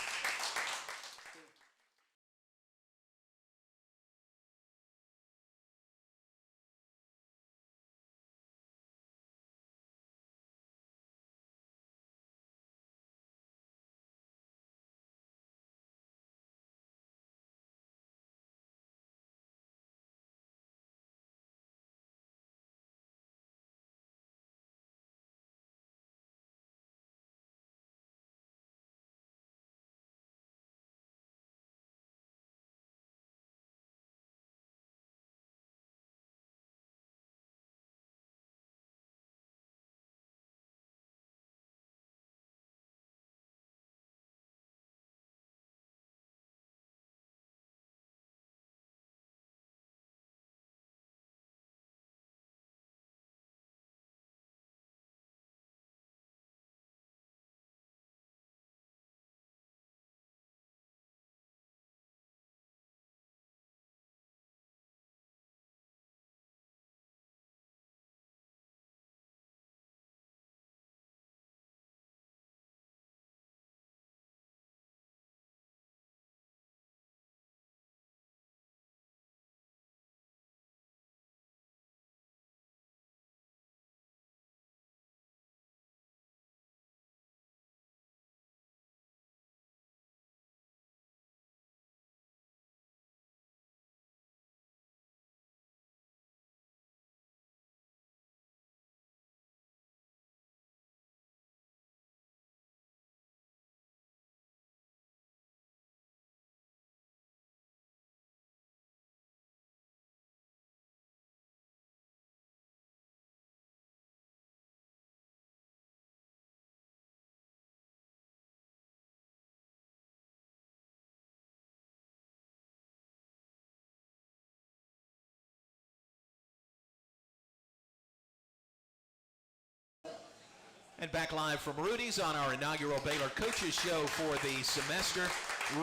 [SPEAKER 1] And back live from Rudy's on our inaugural Baylor Coaches Show for the semester.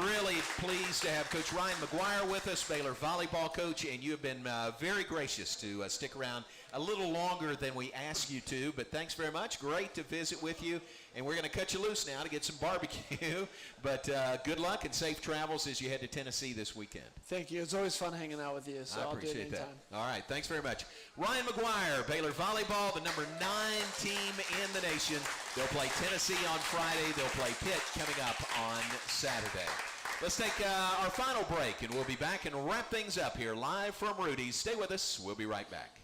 [SPEAKER 1] Really pleased to have Coach Ryan Mcguire with us, Baylor volleyball coach, and you have been very gracious to stick around a little longer than we asked you to, but thanks very much. Great to visit with you. And we're going to cut you loose now to get some barbecue. But good luck and safe travels as you head to Tennessee this weekend.
[SPEAKER 2] Thank you. It's always fun hanging out with you, so I'll do it anytime.
[SPEAKER 1] That. All right, thanks very much. Ryan Mcguire, Baylor Volleyball, the number 9 team in the nation. They'll play Tennessee on Friday. They'll play Pitt coming up on Saturday. Let's take our final break, and we'll be back and wrap things up here live from Rudy's. Stay with us. We'll be right back.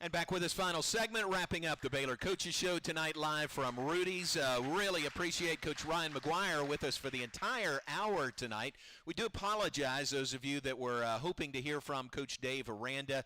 [SPEAKER 1] And back with this final segment, wrapping up the Baylor Coaches Show tonight live from Rudy's. Really appreciate Coach Ryan Mcguire with us for the entire hour tonight. We do apologize, those of you that were hoping to hear from Coach Dave Aranda.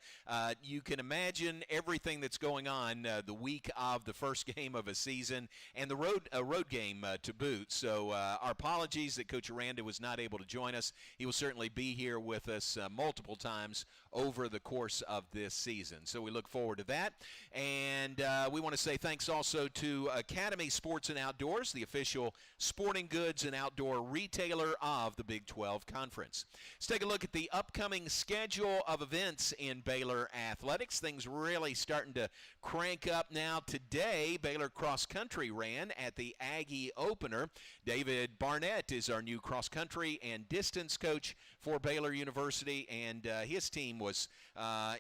[SPEAKER 1] You can imagine everything that's going on the week of the first game of a season and the road game to boot. So our apologies that Coach Aranda was not able to join us. He will certainly be here with us multiple times over the course of this season. So we look forward to that. And we want to say thanks also to Academy Sports and Outdoors, the official sporting goods and outdoor retailer of the Big 12 Conference. Let's take a look at the upcoming schedule of events in Baylor athletics. Things really starting to crank up now. Today, Baylor cross country ran at the Aggie opener. David Barnett is our new cross country and distance coach for Baylor University, and his team was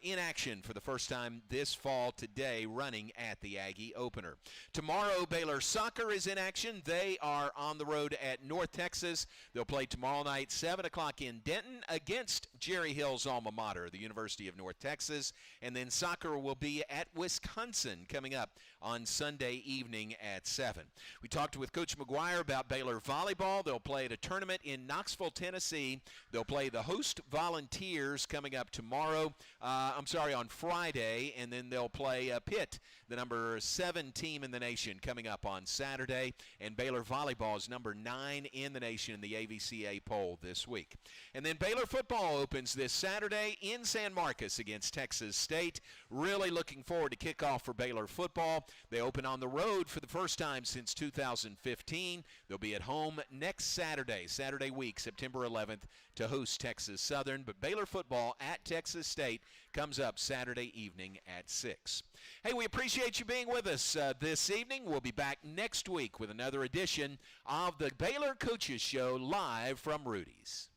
[SPEAKER 1] in action for the first time this fall today, running at the Aggie opener. Tomorrow, Baylor soccer is in action. They are on the road at North Texas. They'll play tomorrow night, 7 o'clock in Denton, against Jerry Hill's alma mater, the University of North Texas. And then soccer will be at Wisconsin coming up on Sunday evening at 7. We talked with Coach Mcguire about Baylor volleyball. They'll play at a tournament in Knoxville, Tennessee. They'll play the host Volunteers coming up tomorrow. On Friday, and then they'll play Pitt, the number 7 team in the nation, coming up on Saturday. And Baylor volleyball is number 9 in the nation in the AVCA poll this week. And then Baylor football opens this Saturday in San Marcos against Texas State. Really looking forward to kickoff for Baylor football. They open on the road for the first time since 2015. They'll be at home next Saturday week, September 11th, to host Texas Southern. But Baylor football at Texas State comes up Saturday evening at 6. Hey, we appreciate you being with us this evening. We'll be back next week with another edition of the Baylor Coaches Show live from Rudy's.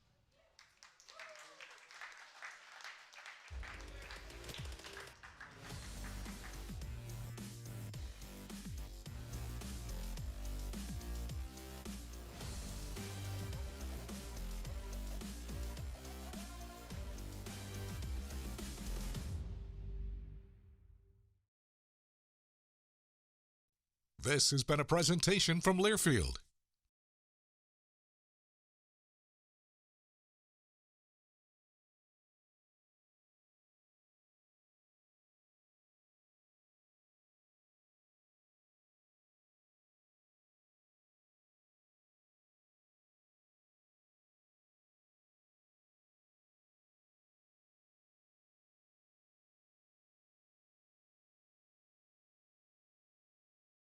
[SPEAKER 3] This has been a presentation from Learfield,